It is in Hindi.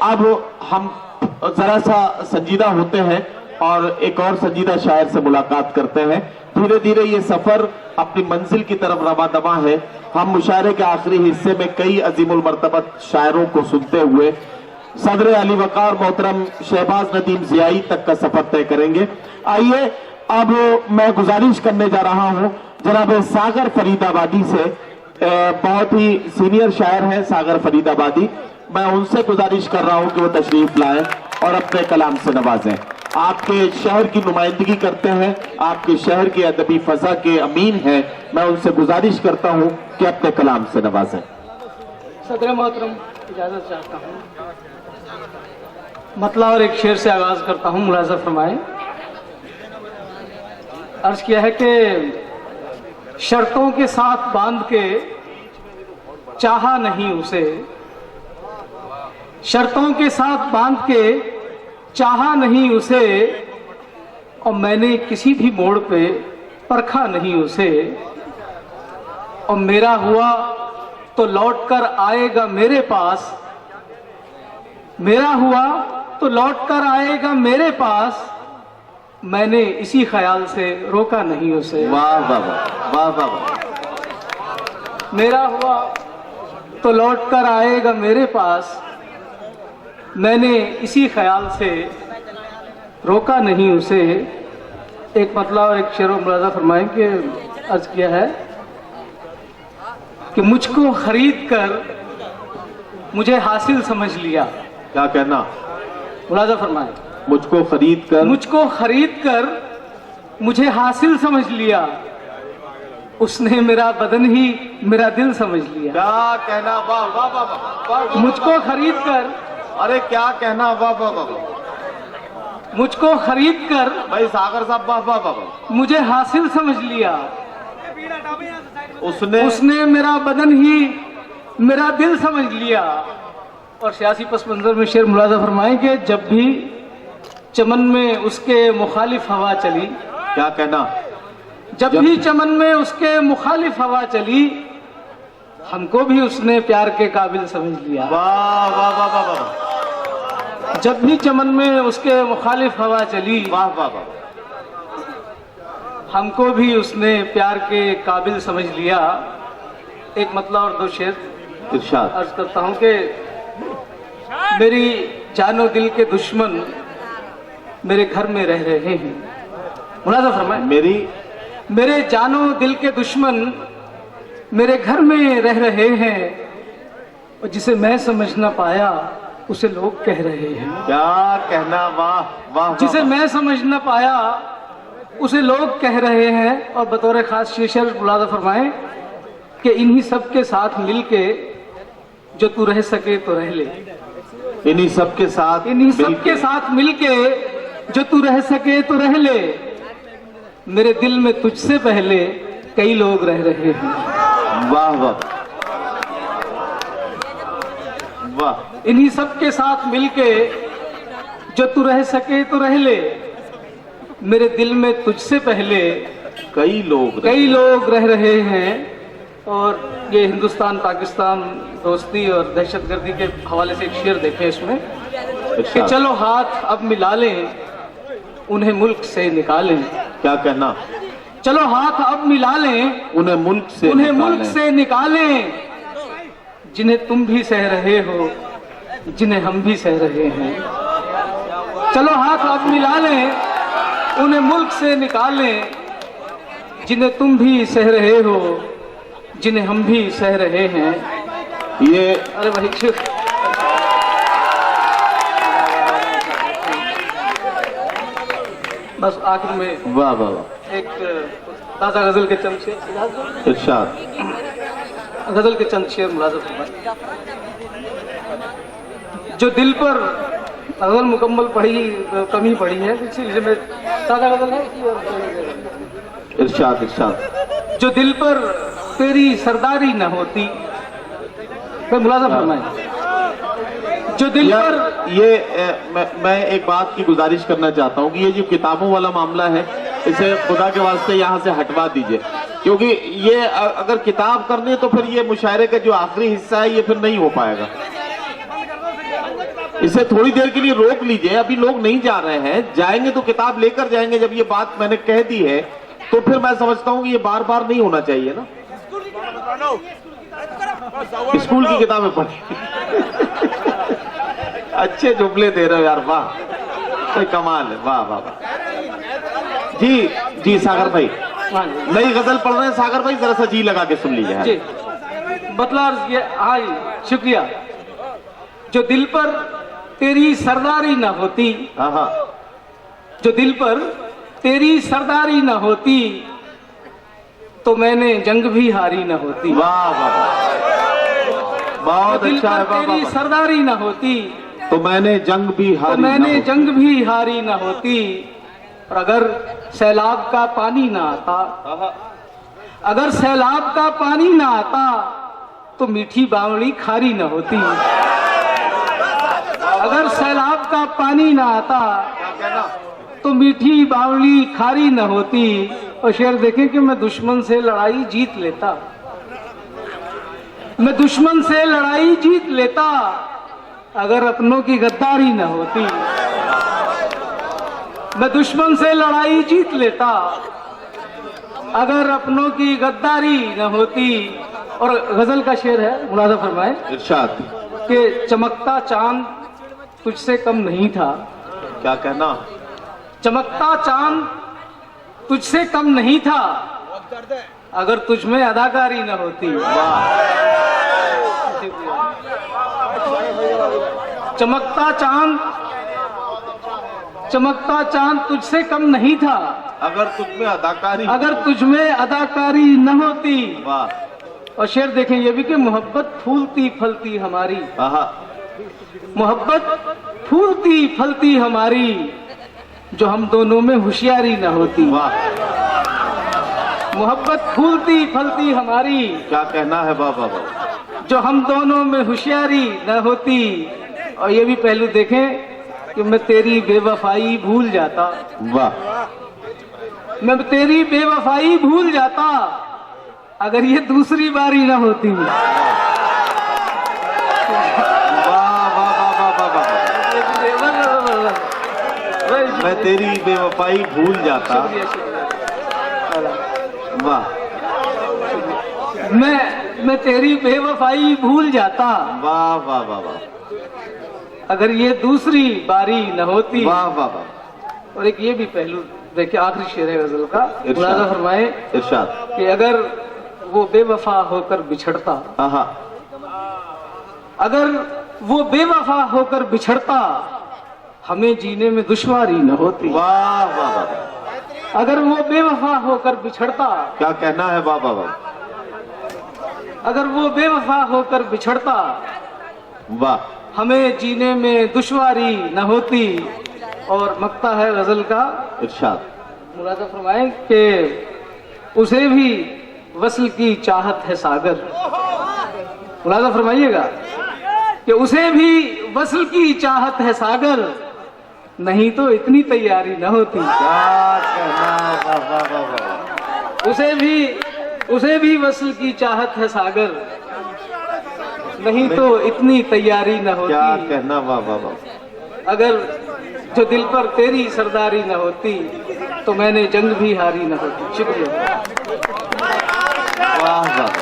अब हम जरा सा संजीदा होते हैं और एक और संजीदा शायर से मुलाकात करते हैं। धीरे धीरे ये सफर अपनी मंजिल की तरफ रवादमा है। हम मुशायरे के आखिरी हिस्से में कई अजीमुल मर्तबत शायरों को सुनते हुए सदर अली वकार मोहतरम शहबाज नदीम ज़ियाई तक का सफर तय करेंगे। आइए अब मैं गुजारिश करने जा रहा हूं जनाब सागर फरीदाबादी से, बहुत ही सीनियर शायर हैं सागर फरीदाबादी। मैं उनसे गुजारिश कर रहा हूं कि वो तशरीफ लाएं और अपने कलाम से नवाजें। आपके शहर की नुमाइंदगी करते हैं, आपके शहर की अदबी फजा के अमीन हैं। मैं उनसे गुजारिश करता हूं कि अपने कलाम से नवाजें। सदर मोहतरम इजाजत चाहता हूँ, मतला और एक शेर से आगाज करता हूँ, मुलाजा फरमाएं। अर्ज किया है कि शर्तों के साथ बांध के चाहा नहीं उसे, शर्तों के साथ बांध के चाहा नहीं उसे, और मैंने किसी भी मोड़ पे परखा नहीं उसे, और मेरा हुआ तो लौट कर आएगा मेरे पास, मेरा हुआ तो लौट कर आएगा मेरे पास, मैंने इसी ख्याल से रोका नहीं उसे। वाह वाह वाह वाह वाह। मेरा हुआ तो लौट कर आएगा मेरे पास, मैंने इसी ख्याल से रोका नहीं उसे। एक मतला और एक शेर मुलाजा फरमाएं कि अर्ज किया है कि मुझको खरीद कर मुझे हासिल समझ लिया। क्या कहना? मुलाजा फरमाएं। मुझको खरीद कर मुझे हासिल समझ लिया, उसने मेरा बदन ही मेरा दिल समझ लिया। क्या कहना? वाह वाह वाह वाह। मुझको खरीद कर, अरे क्या कहना? वाह वाह वाह। मुझको खरीद कर भाई सागर साहब वाह वाह वाह। मुझे हासिल समझ लिया, उसने मेरा बदन ही मेरा दिल समझ लिया। और सियासी पस मंजर में शेर मुलाजा फरमाएं कि जब भी चमन में उसके मुखालिफ हवा चली। क्या कहना? जब भी चमन में उसके मुखालिफ हवा चली, हमको भी उसने प्यार के काबिल समझ लिया। वाह वाह वाह वाह वाह। जब भी चमन में उसके मुखालिफ हवा चली, वाह वाह वाह। हमको भी उसने प्यार के काबिल समझ लिया। एक मतला और दो शेर इरशाद अर्ज करता हूं कि मेरी जानो दिल के दुश्मन मेरे घर में रह रहे हैं। मुलाजा फरमाएं। मेरे जानो दिल के दुश्मन मेरे घर में रह रहे हैं, और जिसे मैं समझ न पाया उसे लोग कह रहे हैं। क्या कहना? वाह वाह। जिसे मैं समझ न पाया उसे लोग कह रहे हैं। और बतौर खास शेर मुलाजा फरमाएं कि इन्हीं सब के साथ मिलके जो तू रह सके तो रह ले। इन्हीं सब के साथ मिलके जो तू रह सके तो रह ले, मेरे दिल में तुझसे पहले कई लोग रह रहे हैं। वाह वाह वाह। इन्हीं सब के साथ मिलके जो तू रह सके तो रह ले, मेरे दिल में तुझसे पहले कई लोग रह रहे हैं। और ये हिंदुस्तान पाकिस्तान दोस्ती और दहशतगर्दी के हवाले से एक शेर देखें इसमें कि चलो हाथ अब मिला लें, उन्हें मुल्क से निकालें। क्या कहना? चलो हाथ अब मिला लें, उन्हें मुल्क से निकालें, जिन्हें तुम भी सह रहे हो, जिन्हें हम भी सह रहे हैं। चलो हाथ अब मिला लें, उन्हें मुल्क से निकालें, जिन्हें तुम भी सह रहे हो, जिन्हें हम भी सह रहे हैं। ये अरे भाई बस आखिर में वाह वाह। एक ताजा गजल के चंद शेर इरशाद। गजल के चंद शेर मुलाजा फरमाएं। जो दिल पर गजल मुकम्मल पढ़ी कमी पड़ी है, इसलिए मैं ताजा गजल है। इरशाद इरशाद। जो दिल पर तेरी सरदारी न होती, मुलाजा फरमाएं। जो दिल पर मैं एक बात की गुजारिश करना चाहता हूँ कि ये जो किताबों वाला मामला है, इसे खुदा के वास्ते यहाँ से हटवा दीजिए, क्योंकि ये अगर किताब करनी है तो फिर ये मुशायरे का जो आखिरी हिस्सा है ये फिर नहीं हो पाएगा। इसे थोड़ी देर के लिए रोक लीजिए, अभी लोग नहीं जा रहे हैं, जाएंगे तो किताब लेकर जाएंगे। जब ये बात मैंने कह दी है तो फिर मैं समझता हूं कि ये बार बार नहीं होना चाहिए ना। स्कूल की किताबें पढ़ी। अच्छे जुमले दे रहे हो यार, वाह, कोई कमाल है, वाह वाह वाह। जी जी सागर भाई, हाँ जी, नई गजल पढ़ रहे हैं सागर भाई, जरा सा जी लगा के सुन लीजिए। जी मतलब ये, हाँ जी शुक्रिया। जो दिल पर तेरी सरदारी न होती, हाँ हाँ, जो दिल पर तेरी सरदारी न होती तो मैंने जंग भी हारी न होती। वाह वाह वाह, बहुत दिल अच्छा पर है, वाह वाह तेरी वाह। सरदारी न होती तो मैंने जंग भी तो हारी मैंने ना हो। जंग भी हारी न होती। और अगर सैलाब का पानी ना आता, अगर सैलाब का पानी ना आता तो मीठी बावड़ी खारी न होती। अगर सैलाब का पानी ना आता तो मीठी बावली खारी न होती। और शेर देखें कि मैं दुश्मन से लड़ाई जीत लेता, मैं दुश्मन से लड़ाई जीत लेता अगर अपनों की गद्दारी न होती। मैं दुश्मन से लड़ाई जीत लेता अगर अपनों की गद्दारी न होती। और गजल का शेर है, मुलाजा फरमाए इरशाद। कि चमकता चांद तुझसे कम नहीं था, क्या कहना? चमकता चांद तुझसे कम नहीं था अगर तुझ में अदाकारी न होती। चमकता चांद, चमकता चांद तुझसे कम नहीं था अगर तुझ में अदाकारी, अगर तुझ में अदाकारी न होती। वाह। और शेर देखें ये भी कि मोहब्बत फूलती फलती हमारी, आहा, मोहब्बत फूलती फलती हमारी जो हम दोनों में होशियारी न होती। वाह, मोहब्बत फूलती फलती हमारी क्या कहना है? वाह वाह वाह। जो हम दोनों में होशियारी न होती। और ये भी पहलू देखें कि मैं तेरी बेवफाई भूल जाता, वाह, मैं तेरी बेवफाई भूल जाता अगर ये दूसरी बारी न होती। वाह वाह वाह वाह वाह वाह। मैं तेरी बेवफाई भूल जाता, वाह, मैं तेरी बेवफाई भूल जाता वाह वाह वाह वाह, अगर ये दूसरी बारी न होती। वाह वाह वाह। और एक ये भी पहलू देखिए, आखिरी शेर है गजल का, इरशाद। मुलाजा फरमाए इरशाद। कि अगर वो बेवफा होकर बिछड़ता, आहा, अगर वो बेवफा होकर बिछड़ता हमें जीने में दुश्वारी न होती। वाह वाह वाह, अगर वो बेवफा होकर बिछड़ता, क्या कहना है? वाह वाह वाह, अगर वो बेवफा होकर बिछड़ता वाह, हमें जीने में दुश्वारी न होती। और मक्ता है गजल का, इरशाद। मुलाजा फरमाए कि उसे भी वस्ल की चाहत है सागर। मुलाजा फरमाइएगा कि उसे भी वस्ल की चाहत है सागर, नहीं तो इतनी तैयारी न होती। क्या कहना? वाह वाह वाह वाह, उसे भी वस्ल की चाहत है सागर, नहीं तो इतनी तैयारी न होती। क्या कहना? वाह वाह वाह। अगर जो दिल पर तेरी सरदारी न होती तो मैंने जंग भी हारी न होती। शुक्रिया। वाह वाह।